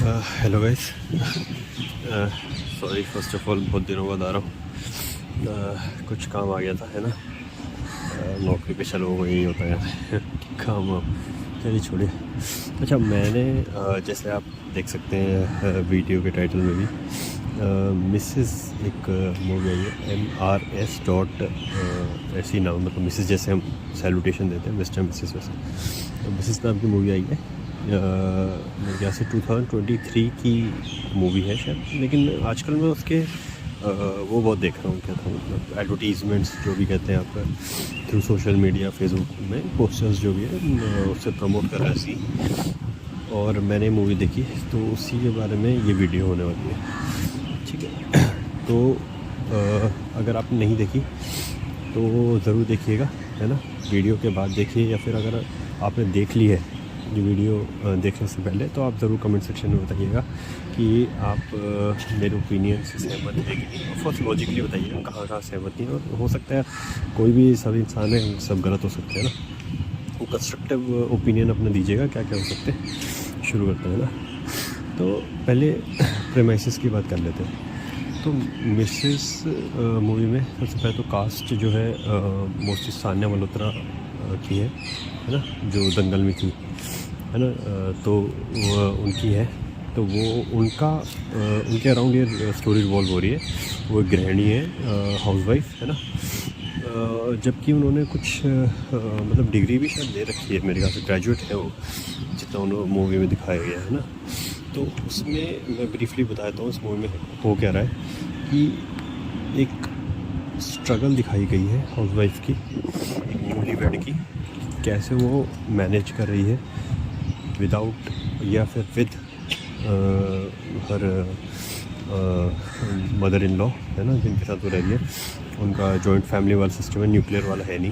Hello guys, sorry first of all बहुत दिनों बाद आ रहा हूँ। कुछ काम आ गया था, है ना। नौकरी पे चलो वही होता है काम वाम। चलिए छोड़िए। अच्छा, मैंने जैसे आप देख सकते हैं वीडियो के टाइटल में भी मिसेस एक मूवी आई है, MRS डॉट ऐसी नाम, मतलब मिसेस जैसे हम सैल्यूटेशन देते हैं मिस्टर मिसेस, वैसे तो मिसेस नाम की मूवी आई है। मेरे ख्याल से 2023 की मूवी है शायद, लेकिन आजकल मैं उसके वो बहुत देख रहा हूँ, क्या था मतलब एडवर्टीज़मेंट्स जो भी कहते हैं आपका थ्रू सोशल मीडिया, फेसबुक में पोस्टर्स जो भी है उससे प्रमोट कर रहा है सी। और मैंने मूवी देखी तो उसी के बारे में ये वीडियो होने वाली है, ठीक है। तो अगर आपने नहीं देखी तो ज़रूर देखिएगा, है ना। वीडियो के बाद देखिए, या फिर अगर आपने देख ली है ये वीडियो देखने से पहले, तो आप ज़रूर कमेंट सेक्शन में बताइएगा कि आप मेरे ओपिनियन से सहमत है कि नहीं। ऑफकोर्स लॉजिकली बताइएगा कहाँ कहाँ सहमत नहीं है, और हो सकता है कोई भी सब इंसान है, सब गलत हो सकते हैं ना। वो कंस्ट्रक्टिव ओपिनियन अपना दीजिएगा क्या क्या हो सकते हैं। शुरू करते हैं ना। तो पहले प्रेमाइसिस की बात कर लेते हैं। तो मिसेस मूवी में सबसे पहले तो कास्ट जो है मोस्टली सान्या मल्होत्रा की है ना, जो दंगल में थी, है ना। तो वो उनकी है, तो वो उनके अराउंड ये स्टोरी रिवॉल्व हो रही है। वो एक गृहिणी है, हाउसवाइफ है ना। जबकि उन्होंने कुछ मतलब डिग्री भी शायद ले रखी है, मेरे ख्याल से ग्रेजुएट है वो, जितना उन्होंने मूवी में दिखाया गया है ना। तो उसमें मैं ब्रीफली बताता हूँ इस मूवी में हो क्या रहा है कि एक स्ट्रगल दिखाई गई है हाउसवाइफ की, एक न्यूलीवेड की, कैसे वो मैनेज कर रही है विदाउट या फिर with her mother in law, है ना, जिनके साथ वो रह रही है। उनका जॉइंट फैमिली वाला सिस्टम है, न्यूक्लियर वाला है नहीं।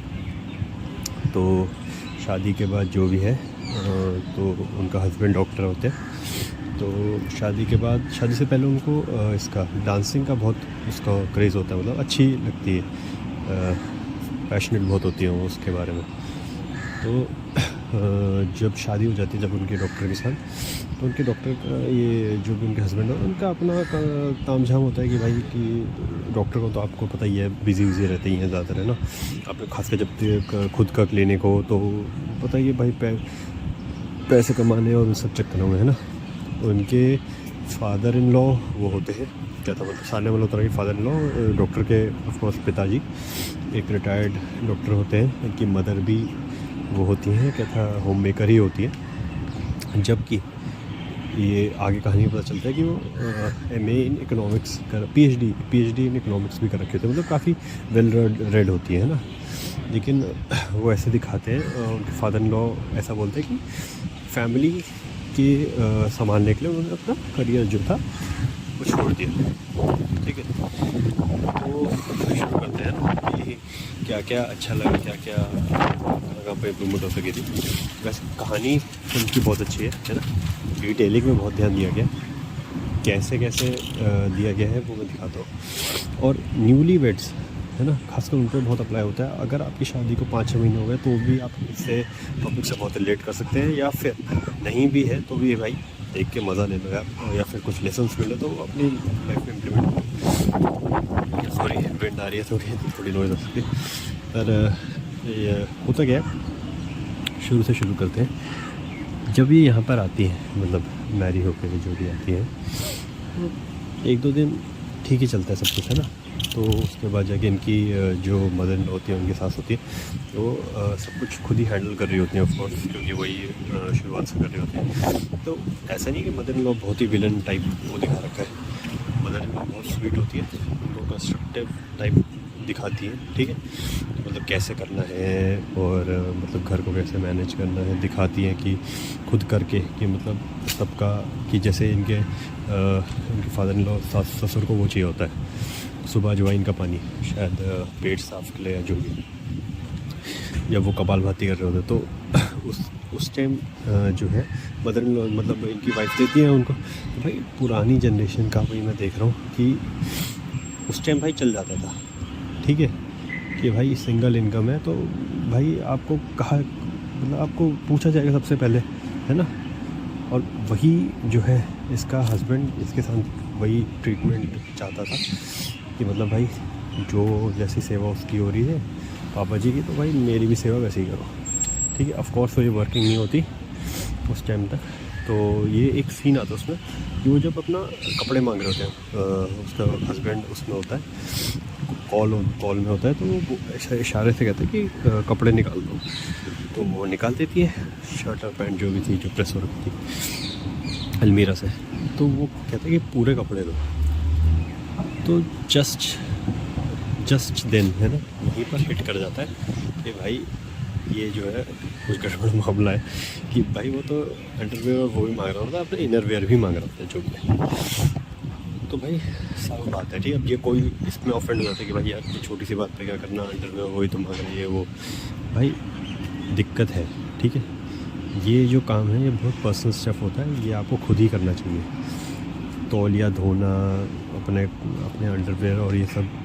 तो शादी के बाद जो भी है तो उनका हस्बैंड डॉक्टर होते हैं। तो शादी के बाद, शादी से पहले उनको इसका डांसिंग का बहुत उसका क्रेज़ होता है, मतलब अच्छी लगती है, पैशनेट बहुत होती है वो उसके बारे में। तो जब शादी हो जाती है जब उनके डॉक्टर के साथ, तो उनके डॉक्टर का ये जो भी उनके हस्बैंड है उनका अपना तामझाम होता है कि भाई कि डॉक्टर को तो आपको पता ही है बिजी रहते ही हैं ज़्यादातर, है ना। आपने खासकर जब खुद का क्लिनिक हो तो पता ही है भाई पैसे कमाने और उन सब चक्करों में, है ना। उनके फादर इन लॉ वो होते हैं, क्या था मतलब सान्या मल्होत्रा के फादर इन लॉ डॉक्टर के ऑफकोर्स पिताजी एक रिटायर्ड डॉक्टर होते हैं। उनकी मदर भी वो होती हैं, क्या था, होम मेकर ही होती है। जबकि ये आगे कहानी में पता चलता है कि वो MA इन इकोनॉमिक्स कर PhD इन इकोनॉमिक्स भी कर रखे थे, मतलब काफ़ी वेल रेड होती है ना। लेकिन वो ऐसे दिखाते हैं, उनके फादर इन लॉ ऐसा बोलते हैं कि फैमिली के संभालने के लिए उन्होंने अपना करियर जो था वो छोड़ दिया, ठीक है। तो शुरू करते हैं ना कि क्या क्या अच्छा लगा, क्या क्या जगह पर इम्प्रूवमेंट हो सकी थी। वैसे कहानी उनकी बहुत अच्छी है ना। डिटेलिंग में बहुत ध्यान दिया गया, कैसे कैसे दिया गया है वो मैं दिखाता हूँ। और न्यूली वेड्स, है ना, खासकर उन पर बहुत अप्लाई होता है। अगर आपकी शादी को 5-6 महीने हो गए तो भी आप इससे टॉपिक से बहुत रिलेट कर सकते हैं, या फिर नहीं भी है तो भी भाई देख के मज़ा ले लो यार, या फिर कुछ लेसन्स मिले तो अपनी लाइफ में इम्प्लीमेंट करो। सॉरी विंड आ रही है, थोड़ी नॉइज़ आ सकती है। पर ये होता क्या है, शुरू से शुरू करते हैं। जब ये यहाँ पर आती हैं, मतलब मैरी होकर जो भी आती हैं, तो 1-2 दिन ठीक ही चलता है सब कुछ, है ना। तो उसके बाद जाके इनकी जो मदर इन लॉ होती है, उनकी सास होती है, तो सब कुछ खुद ही हैंडल कर रही होती हैं ऑफकोर्स, क्योंकि वही शुरुआत से कर रही होती हैं। तो ऐसा नहीं कि मदर इन लॉ बहुत ही विलन टाइप वो दिखा रखा है। मदर इन लॉ बहुत स्वीट होती है, उनको कंस्ट्रक्टिव टाइप दिखाती है, ठीक है। तो मतलब कैसे करना है और मतलब घर को कैसे मैनेज करना है दिखाती हैं, कि खुद करके, कि मतलब सबका, कि जैसे इनके फादर इन लॉ ससुर को वो चाहिए होता है सुबह अजवाइन का पानी, शायद पेट साफ के लिए या जो भी, जब वो कपालभाति कर रहे होते तो उस टाइम जो है मदर इन लॉ, मतलब इनकी वाइफ देती है उनको। तो भाई पुरानी जनरेशन का भाई मैं देख रहा हूँ कि उस टाइम भाई चल जाता था, ठीक है, कि भाई सिंगल इनकम है तो भाई आपको कहा, मतलब आपको पूछा जाएगा सबसे पहले, है ना। और वही जो है इसका हस्बैंड इसके साथ वही ट्रीटमेंट चाहता था कि मतलब भाई जो जैसी सेवा उसकी हो रही है पापा जी की, तो भाई मेरी भी सेवा वैसे ही करो, ठीक है। ऑफ कोर्स वो ये वर्किंग नहीं होती उस टाइम तक। तो ये एक सीन आता है उसमें कि वो जब अपना कपड़े मांग रहे होते हैं, उसका हस्बैंड उसमें होता है, कॉल में होता है, तो वो इशारे से कहते हैं कि कपड़े निकाल दो, तो वो निकाल देती है शर्ट और पैंट जो भी थी, जो प्रेस हो रखी थी अलमीरा से। तो वो कहते हैं कि पूरे कपड़े दो। तो जस्ट देन है ना, वहीं पर हिट कर जाता है कि भाई ये जो है कुछ गड़बड़ मामला है, कि भाई वो तो अंडरवेयर और वो भी मांग रहा होता है, अपने इनरवेयर भी मांग रहा होता है जो भी है। तो भाई साफ बात है, ठीक है। अब ये कोई इसमें ऑफेंड हो जाता है कि भाई यार छोटी सी बात पे क्या करना, अंडरवेयर वही तो मांग रही है वो, भाई दिक्कत है, ठीक है। ये जो काम है ये बहुत पर्सनल स्टेप होता है, ये आपको खुद ही करना चाहिए। तौलिया धोना, अपने अंडरवेयर और ये सब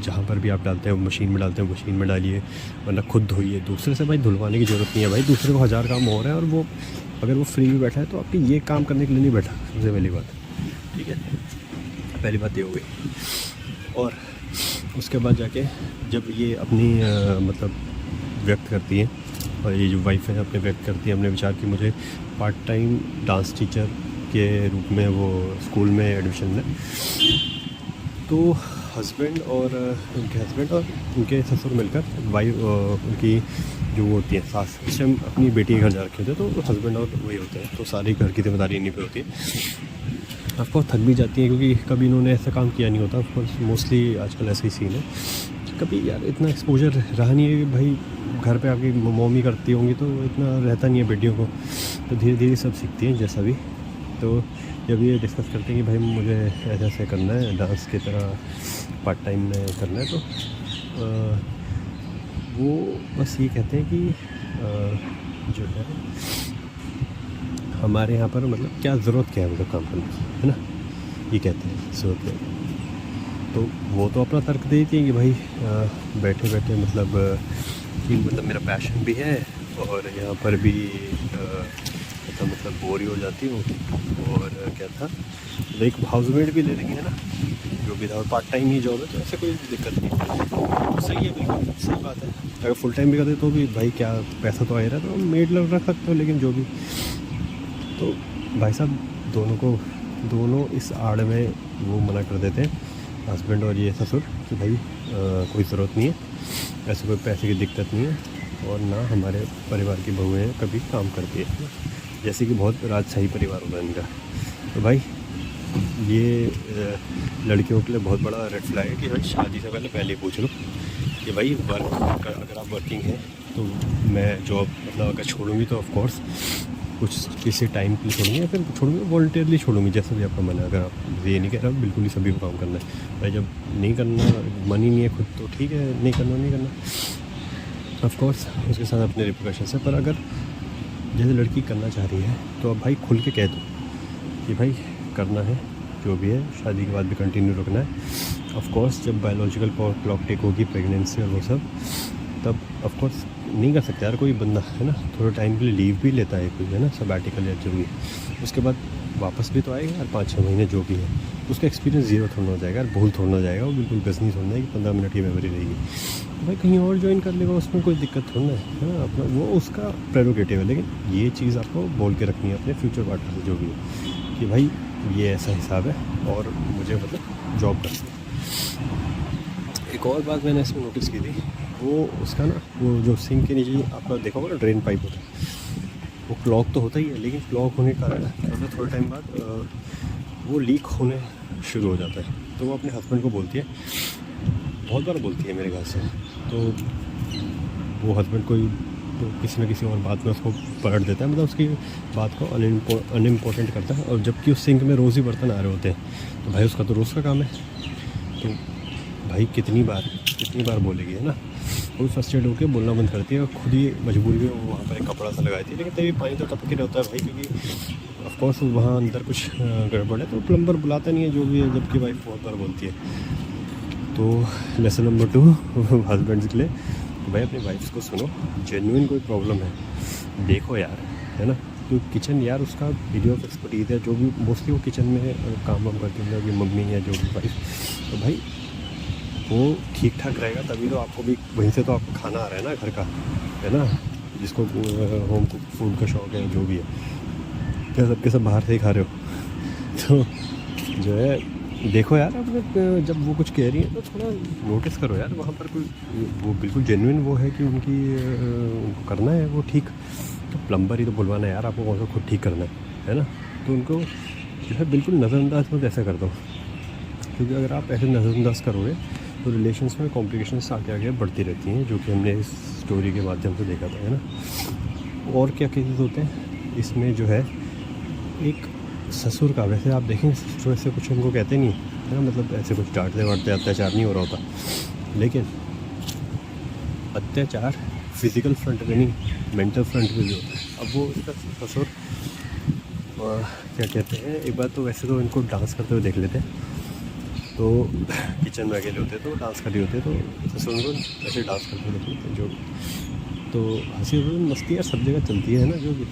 जहाँ पर भी आप डालते हैं मशीन में डालते हैं, मशीन में डालिए, वरना खुद धोइए। दूसरे से भाई धुलवाने की ज़रूरत नहीं है भाई, दूसरे को 1000 काम हो रहा है और वो अगर वो फ्री में बैठा है तो आपकी ये काम करने के लिए नहीं बैठा, सबसे पहली बात, ठीक है। पहली बात ये हो गई। और उसके बाद जाके जब ये अपनी मतलब व्यक्त करती है, और ये जो वाइफ है अपने व्यक्त करती है अपने विचार की मुझे पार्ट टाइम डांस टीचर के रूप में वो स्कूल में एडमिशन लें। तो हस्बैंड और उनके ससुर मिलकर वाइफ उनकी जो वो होती है सास, इस टाइम अपनी बेटी के घर जा रखे होते हैं, तो हस्बैंड और वही होते हैं, तो सारी घर की जिम्मेदारी इन्हीं पे होती है। ऑफकोर्स थक भी जाती है क्योंकि कभी इन्होंने ऐसा काम किया नहीं होता। ऑफकोर्स मोस्टली आजकल ऐसे ही सीन है, कभी यार इतना एक्सपोजर रहा नहीं है कि भाई घर पे आपकी मम्मी करती होंगी तो इतना रहता नहीं है बेटियों को, तो धीरे धीरे सब सीखती हैं जैसा भी। तो जब ये डिस्कस करते हैं कि भाई मुझे ऐसे ऐसे करना है, डांस की तरह पार्ट टाइम में करना है, तो वो बस ये कहते हैं कि जो है हमारे यहाँ पर मतलब क्या ज़रूरत क्या है मतलब काम करने की, है ना, ये कहते हैं ज़रूरत क्या है। तो वो तो अपना तर्क देती है कि भाई बैठे बैठे मतलब कि मतलब मेरा पैशन भी है और यहाँ पर भी मतलब बोर ही हो जाती हूँ, और क्या था एक हाउसमेट भी ले लेंगे, है ना, जो भी था, और पार्ट टाइम ही जॉब है, तो ऐसे कोई दिक्कत नहीं है। तो सही है, बिल्कुल सही बात है। अगर फुल टाइम भी करते तो भी भाई क्या पैसा तो आ ही रहा है, तो मेड लग रख सकते हो, लेकिन जो भी, तो भाई साहब दोनों इस आड़ में वो मना कर देते हैं, हस्बैंड और ये ससुर, कि भाई कोई ज़रूरत नहीं है, ऐसे कोई पैसे की दिक्कत नहीं है, और ना हमारे परिवार की बहुएँ कभी काम करती है, जैसे कि बहुत राजशाही परिवार होता है इनका। तो भाई ये लड़कियों के लिए बहुत बड़ा रेड फ्लैग है कि भाई शादी से पहले पूछ लो कि भाई अगर आप वर्किंग हैं तो मैं जॉब मतलब अगर छोड़ूंगी तो ऑफ कोर्स कुछ किसी टाइम के लिए छोड़ूंगी, या फिर छोड़ूंगी वॉलंटियरली छोड़ूंगी, जैसा भी आपका मन है। अगर आप ये नहीं कह रहा बिल्कुल ही सभी को काम करना है भाई, जब नहीं करना मन ही नहीं है खुद, तो ठीक है, नहीं करना ऑफ कोर्स उसके साथ अपने रिप्रिकॉशंस है। पर अगर जैसे लड़की करना चाह रही है तो अब भाई खुल के कह दो कि भाई करना है, जो भी है, शादी के बाद भी कंटिन्यू रखना है। ऑफ कोर्स जब बायोलॉजिकल क्लॉक टेक होगी, प्रेगनेंसी और वो सब, तब ऑफ कोर्स नहीं कर सकता यार कोई बंदा, है ना, थोड़ा टाइम के लिए लीव भी लेता है कोई, है ना, सबैटिकल या जो भी, उसके बाद वापस भी तो आएगा यार 5-6 महीने जो भी है, उसका एक्सपीरियंस ज़ीरो थोड़ा हो जाएगा यार, भूल थोड़ा हो जाएगा, वो बिल्कुल गजनी थोड़ा है कि 15 मिनट की मेमोरी रहेगी। तो भाई कहीं और ज्वाइन कर लेगा, उसमें कोई दिक्कत थोड़ा है ना, अपना वो उसका प्रेरोगेटिव है। लेकिन ये चीज़ आपको बोल के रखनी है अपने फ्यूचर पार्टनर से जो भी है कि भाई ये ऐसा हिसाब है और मुझे मतलब जॉब करनी है। एक और बात मैंने इसमें नोटिस की थी, वो उसका ना वो जो सिंक के नीचे आपका देखा होगा ना ड्रेन पाइप होता है, वो क्लॉग तो होता ही है, लेकिन क्लॉग होने के कारण मतलब थोड़े टाइम बाद वो लीक होने शुरू हो जाता है। तो वो अपने हस्बैंड को बोलती है, बहुत बार बोलती है मेरे ख्याल से, तो वो हस्बैंड कोई तो किसी न किसी और बात में उसको पकड़ देता है, मतलब उसकी बात को अनइम्पोर्टेंट करता है। और जबकि उस सिंक में रोज़ ही बर्तन आ रहे होते हैं, तो भाई उसका तो रोज़ का काम है, तो भाई कितनी बार बोलेगी, है ना। वो भी फर्स्टेड होकर बोलना बंद करती है और खुद ही मजबूरी में वहाँ पर एक कपड़ा सा लगाती है, लेकिन तभी पानी तो टपके रहता है भाई, क्योंकि ऑफकोर्स वहाँ अंदर कुछ गड़बड़ है, तो प्लम्बर बुलाता नहीं है जो भी है, जबकि वाइफ बहुत बार बोलती है। तो लेसन नंबर 2 हस्बैंड्स के लिए, भाई अपनी वाइफ्स को सुनो, जेन्युइन कोई प्रॉब्लम है देखो यार, है ना, तो किचन यार उसका एरिया ऑफ एक्सपर्टीज़ है, जो भी मोस्टली वो किचन में काम वाम करती है कि मम्मी या जो भी वाइफ, तो भाई वो ठीक ठाक रहेगा तभी तो आपको भी वहीं से तो आपको खाना आ रहा है ना घर का, है ना, जिसको होम कुक फूड का शौक़ है जो भी है, क्या सबके सब बाहर से ही खा रहे हो। तो जो है देखो यार, अब जब वो कुछ कह रही है तो थोड़ा नोटिस करो यार, वहाँ पर कोई वो बिल्कुल जेन्युइन वो है कि उनको करना है वो ठीक, तो प्लम्बर ही तो बुलवाना है यार आपको, कौन सा खुद ठीक करना है ना। तो उनको जो है बिल्कुल नज़रअंदाज मत ऐसा कर दो, क्योंकि अगर आप ऐसे नज़रअंदाज करोगे तो रिलेशंस में कॉम्प्लिकेशंस आगे आगे बढ़ती रहती हैं, जो कि हमने इस स्टोरी के माध्यम से देखा था, है ना। और क्या केसेस होते हैं इसमें जो है, एक ससुर का, वैसे आप देखें ससुर ऐसे कुछ उनको कहते नहीं है ना, मतलब ऐसे कुछ डांटते वाटते अत्याचार नहीं हो रहा होता, लेकिन अत्याचार फिज़िकल फ्रंट पे नहीं, मेंटल फ्रंट पे भी होता है। अब वो इसका ससुर क्या कहते हैं, एक बार तो वैसे तो इनको डांस करते हुए देख लेते हैं, तो किचन में अकेले होते तो डांस कर रही होते, तो ससुर उनको ऐसे डांस करते देख लेते हैं जो, तो हंसी मस्ती यार सब जगह चलती है ना जो भी।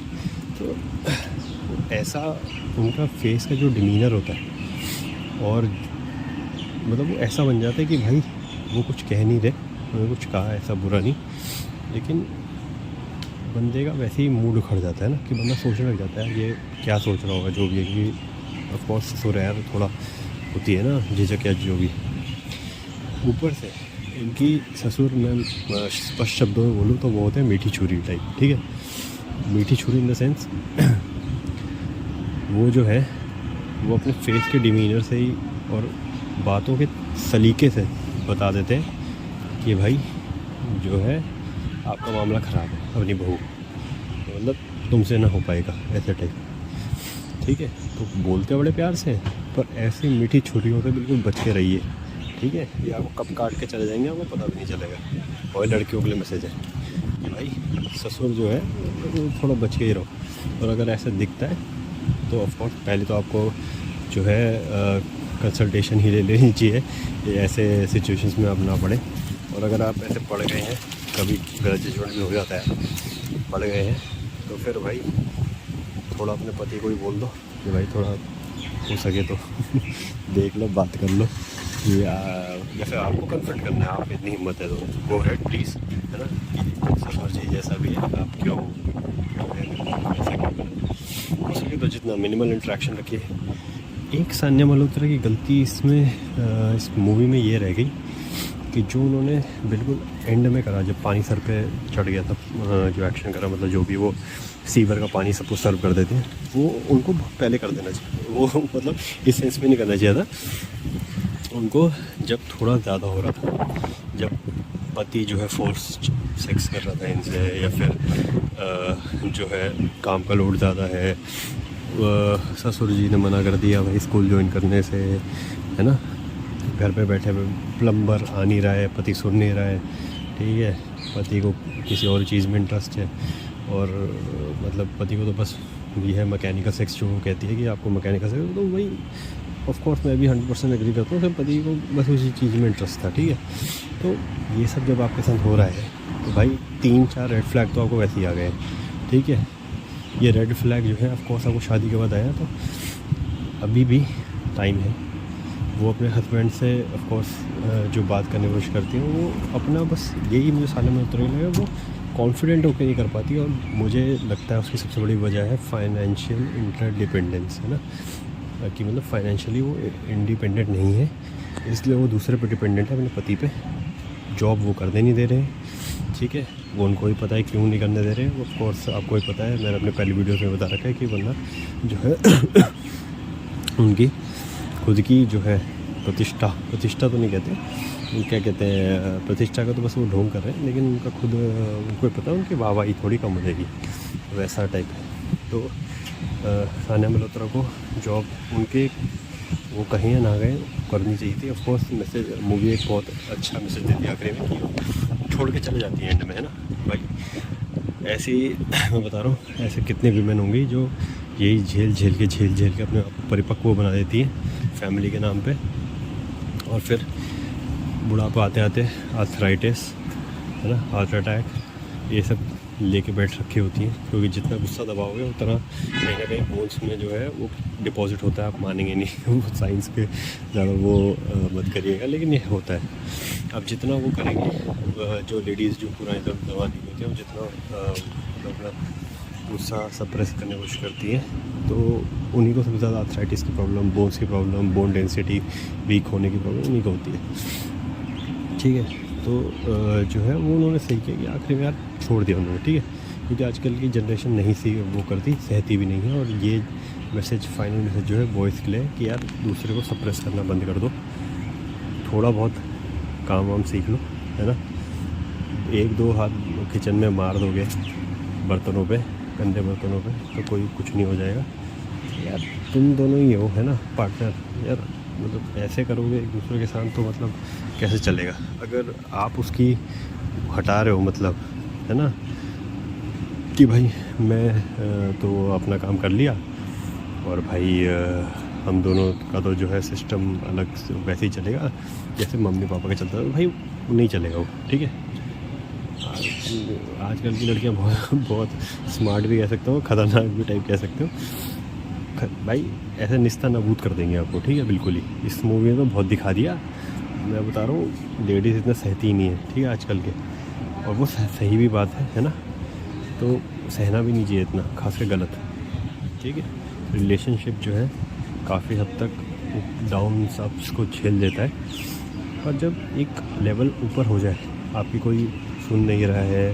तो ऐसा उनका फेस का जो डिमीनर होता है, और मतलब वो ऐसा बन जाता है कि भाई वो कुछ कह नहीं रहे, उन्होंने कुछ कहा ऐसा बुरा नहीं, लेकिन बंदे का वैसे ही मूड उखड़ जाता है ना, कि बंदा सोचने लग जाता है ये क्या सोच रहा होगा जो भी है, कि ऑफकोर्स ससुर यार थोड़ा होती है ना झिझक या जो भी। ऊपर से इनकी ससुर, मैं स्पष्ट शब्दों में बोलूँ तो वो होते हैं मीठी छुरी टाइप, ठीक है, मीठी छुरी इन द सेंस वो जो है वो अपने फेस के डिमीनर से ही और बातों के सलीके से बता देते हैं कि भाई जो है आपका मामला ख़राब है, अपनी बहू मतलब तुमसे ना हो पाएगा, ऐसे टाइप, ठीक है। तो बोलते बड़े प्यार से, पर ऐसी मीठी छुरियों से बिल्कुल बच के रहिए, ठीक है। ये आपको कब काट के चले जाएंगे आपको पता भी नहीं चलेगा। और लड़कियों के लिए मैसेज है कि भाई ससुर जो है थोड़ा बच के ही रहो, और अगर ऐसा दिखता है तो ऑफकोर्स पहले तो आपको जो है कंसल्टेशन ही ले लेनी चाहिए, ऐसे सिचुएशंस में आप ना पड़े। और अगर आप ऐसे पड़ गए हैं, कभी गलत जजमेंट भी हो जाता है, पड़ गए हैं, तो फिर भाई थोड़ा अपने पति को ही बोल दो कि भाई थोड़ा हो सके तो देख लो, बात कर लो, या फिर आपको कन्फर्ट करना है, आप इतनी हिम्मत है तो गो हेड प्लीज़, है ना। ससुर जी जैसा भी है आप क्यों ऐसा क्यों करें, हो सके तो जितना मिनिमल इंटरेक्शन रखिए। एक सान्या मल्होत्रा की गलती इसमें इस मूवी में ये रह गई कि जो उन्होंने बिल्कुल एंड में करा, जब पानी सर पे चढ़ गया तब जो एक्शन करा, मतलब जो भी वो सीवर का पानी सबको सर्व कर देते हैं, वो उनको पहले कर देना चाहिए। वो मतलब इस सेंस में नहीं करना चाहिए था उनको, जब थोड़ा ज़्यादा हो रहा था, जब पति जो है फोर्स सेक्स कर रहा था इनसे, या फिर जो है काम का लोड ज़्यादा है, ससुर जी ने मना कर दिया भाई स्कूल ज्वाइन करने से, है ना, घर पे बैठे हुए प्लम्बर आ नहीं रहा है, पति सुन नहीं रहा है, ठीक है, पति को किसी और चीज़ में इंटरेस्ट है, और मतलब पति को तो बस ये है मैकेनिकल सेक्स, जो वो कहती है कि आपको मैकेनिकल सेक्स, तो वही ऑफ कोर्स मैं भी 100% एग्री करता हूँ, सब पति को बस उसी चीज़ में इंटरेस्ट था, ठीक है। तो ये सब जब आपके साथ हो रहा है तो भाई 3-4 रेड फ्लैग तो आपको वैसे ही आ गए, ठीक है। ये रेड फ्लैग जो है ऑफ कोर्स आपको शादी के बाद आया, तो अभी भी टाइम है। वो अपने हस्बैंड से ऑफ कोर्स जो बात करने की कोशिश करती हैं, वो अपना बस यही मुझे सालों में उतर लगा, वो कॉन्फिडेंट होकर नहीं कर पाती, और मुझे लगता है उसकी सबसे बड़ी वजह है फाइनेंशियल इंटरडिपेंडेंस, है ना, कि मतलब फाइनेंशियली वो इंडिपेंडेंट नहीं है, इसलिए वो दूसरे पे डिपेंडेंट है, अपने पति पे। जॉब वो करने नहीं दे रहे हैं, ठीक है, वो उनको ही पता है क्यों नहीं करने दे रहे हैं, ऑफ कोर्स आपको ही पता है, मैंने अपने पहले वीडियोस में बता रखा है कि वरना जो है उनकी खुद की जो है प्रतिष्ठा तो नहीं कहते, क्या कहते हैं, प्रतिष्ठा का तो बस वो ढोंग कर रहे हैं, लेकिन उनका खुद उनको पता है उनकी वाहवाही थोड़ी कम हो जाएगी, वैसा टाइप है। तो सान्या मल्होत्रा को जॉब उनके वो कहीं ना गए करनी चाहिए थी। ऑफ कोर्स मैसेज मूवी एक बहुत अच्छा मैसेज देती है आखिरी में कि छोड़ के चले जाती है एंड में, है ना भाई। ऐसे ही मैं बता रहा हूँ, ऐसे कितने वीमेन होंगी जो यही झेल के अपने आप को परिपक्व बना देती है फैमिली के नाम पे, और फिर बुढ़ापा आते आते आर्थराइटिस, है ना, हार्ट अटैक, ये सब लेके बैठ रखी होती हैं, क्योंकि जितना गुस्सा दबाओगे उतना कहीं ना कहीं बोन्स में जो है वो डिपॉजिट होता है। आप मानेंगे नहीं वो साइंस के ज़्यादा वो मत करिएगा, लेकिन ये होता है। अब जितना वो करेंगे, जो लेडीज़ जो पुराने ज़माने की होती है, वो जितना अपना गुस्सा सप्रेस करने की कोशिश करती है, तो उन्हीं को सबसे ज़्यादा आर्थराइटिस की प्रॉब्लम, बोन्स की प्रॉब्लम, बोन डेंसिटी वीक होने की प्रॉब्लम उन्हीं को होती है। ठीक है, तो जो है वो उन्होंने सही किया कि आखिर में यार छोड़ दिया उन्होंने। ठीक है, क्योंकि आजकल की जनरेशन नहीं सी वो करती, सहती भी नहीं है। और ये मैसेज, फाइनल मैसेज जो है वॉइस के लिए कि यार दूसरे को सप्रेस करना बंद कर दो, थोड़ा बहुत काम वाम सीख लो, है ना। 1-2 हाथ किचन में मार दोगे बर्तनों पे, गंदे बर्तनों पे, तो कोई कुछ नहीं हो जाएगा। यार तुम दोनों ही हो, है ना, पार्टनर। यार मतलब ऐसे करोगे एक दूसरे के साथ तो मतलब कैसे चलेगा। अगर आप उसकी हटा रहे हो, मतलब है ना कि भाई मैं तो अपना काम कर लिया और भाई हम दोनों का तो जो है सिस्टम अलग से वैसे ही चलेगा जैसे मम्मी पापा का चलता है, भाई नहीं चलेगा वो। ठीक है, आजकल की लड़कियां बहुत स्मार्ट भी कह सकते हो, खतरनाक भी टाइप कह सकते हो। भाई ऐसे निस्ता नाबूद कर देंगे आपको। ठीक है, बिल्कुल ही। इस मूवी में तो बहुत दिखा दिया। मैं बता रहा हूँ लेडीज़ इतना सहती ही नहीं है, ठीक है, आजकल के। और वो सही भी बात है ना। तो सहना भी नहीं चाहिए इतना, खास कर गलत। ठीक है, रिलेशनशिप जो है काफ़ी हद तक डाउन अप्स को झेल देता है, और जब एक लेवल ऊपर हो जाए, आपकी कोई सुन नहीं रहा है,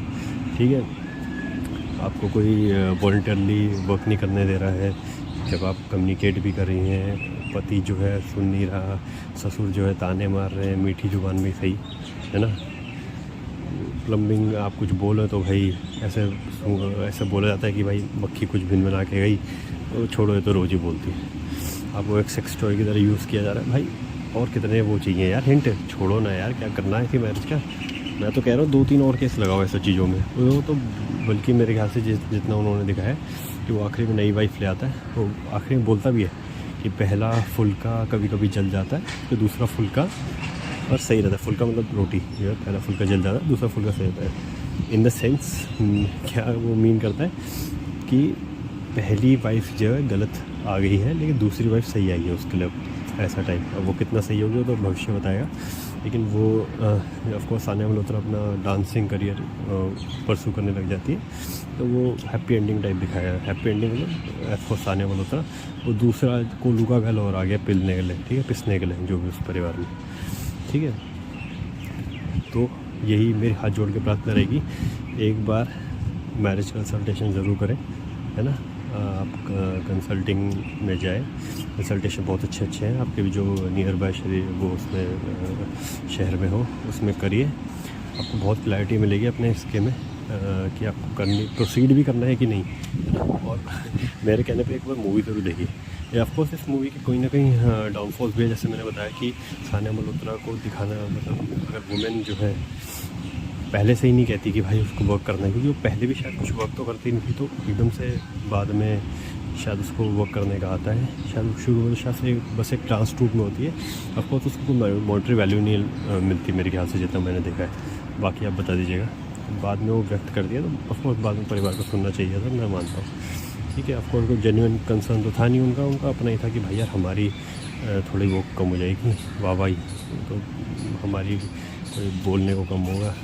ठीक है, आपको कोई वॉलंटरली वर्क नहीं करने दे रहा है, जब आप कम्युनिकेट भी कर रही हैं, पति जो है सुन नहीं रहा, ससुर जो है ताने मार रहे हैं, मीठी जुबान में सही, है ना। प्लम्बिंग आप कुछ बोलो तो भाई ऐसे बोला जाता है कि भाई मक्खी कुछ भिन बना के गई, तो छोड़ो, ये तो रोज़ ही बोलती है। आपको एक सेक्स टॉय की तरह यूज़ किया जा रहा है। भाई और कितने वो चाहिए यार, हिंट छोड़ो ना यार, क्या करना है कि मैरिज का। मैं तो कह रहा हूँ 2-3 और केस लगाओ ऐसी चीज़ों में। वो तो बल्कि मेरे ख्याल से जितना उन्होंने दिखाया है कि वो आखिरी में नई वाइफ ले आता है, वो आखिरी में बोलता भी है कि पहला फुल्का कभी कभी जल जाता है, तो दूसरा फुल्का और सही रहता है। फुल्का मतलब रोटी जो है, पहला फुल्का जल जाता है, दूसरा फुल्का सही रहता है। इन द सेंस क्या वो मीन करता है कि पहली वाइफ जो है गलत आ गई है, लेकिन दूसरी वाइफ सही आई है उसके लिए, ऐसा टाइप। अब वो कितना सही होगी वो तो भविष्य बताएगा। लेकिन वो ऑफ कोर्स सानिया मल्होत्रा अपना डांसिंग करियर परसू करने लग जाती है, तो वो हैप्पी एंडिंग टाइप दिखाया है। हैप्पी एंडिंग मतलब ऑफ कोर्स सानिया मल्होत्रा, वो दूसरा कोलू का गल और आ गया पिलने के लिए, ठीक है, पिसने के लिए, जो भी उस परिवार में। ठीक है, तो यही मेरी हाथ जोड़ के प्रार्थना रहेगी, एक बार मैरिज कंसल्टेशन ज़रूर करें, है ना। आप कंसल्टिंग में जाए, कंसल्टेशन बहुत अच्छे हैं आपके भी जो नियर बाय शरीर वो उसमें शहर में हो, उसमें करिए। आपको बहुत क्लैरिटी मिलेगी अपने इसके में कि आपको प्रोसीड भी करना है कि नहीं, है ना। और मेरे कहने पे एक बार मूवी ज़रूर देखिए। ऑफकोर्स इस मूवी की कोई ना कहीं डाउनफॉल्स भी है, जैसे मैंने बताया कि सानिया मल्होत्रा को दिखाना, मतलब अगर वुमेन जो है पहले से ही नहीं कहती कि भाई उसको वर्क करना है, क्योंकि वो पहले भी शायद कुछ वर्क तो करती नहीं थी, तो एकदम से बाद में शायद उसको वर्क करने का आता है। शायद शुरू में शायद से बस एक ट्रांस ट्यूब में होती है। ऑफकोर्स उसको कोई मॉनेटरी वैल्यू नहीं मिलती मेरे ख्याल से, जितना मैंने देखा है। बाकी आप बता दीजिएगा। बाद में वो व्यक्त कर दिया, तो ऑफकोर्स बाद में परिवार को सुनना चाहिए था, मैं मानता हूँ। ठीक है, ऑफकोर्स कोई जेन्युइन कंसर्न तो था नहीं उनका अपना ही था कि भाई यार हमारी थोड़ी वो कम हो जाएगी, वाहवाही, तो हमारी बोलने को कम होगा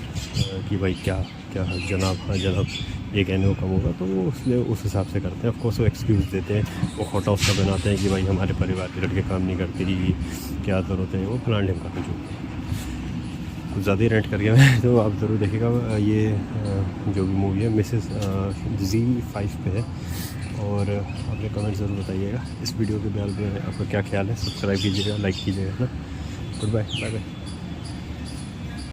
कि भाई क्या क्या जनाब, हाँ जनाब, ये कहने को कम होगा, तो वो इसलिए उस हिसाब से करते हैं। ऑफकोर्स वो एक्सक्यूज़ देते हैं, वो हॉट हाउस का बनाते हैं कि भाई हमारे परिवार के लड़के काम नहीं करते, क्या ज़रूरत है, वो फलाने का कुछ कुछ ज़्यादा ही रेंट कर गया मैं। तो आप ज़रूर देखिएगा, ये जो भी मूवी है मिसेस ZEE5 पे है, और अपने कमेंट ज़रूर बताइएगा इस वीडियो के बारे में, आपका क्या ख्याल है। सब्सक्राइब कीजिएगा, लाइक कीजिएगा ना। Goodbye, bye bye.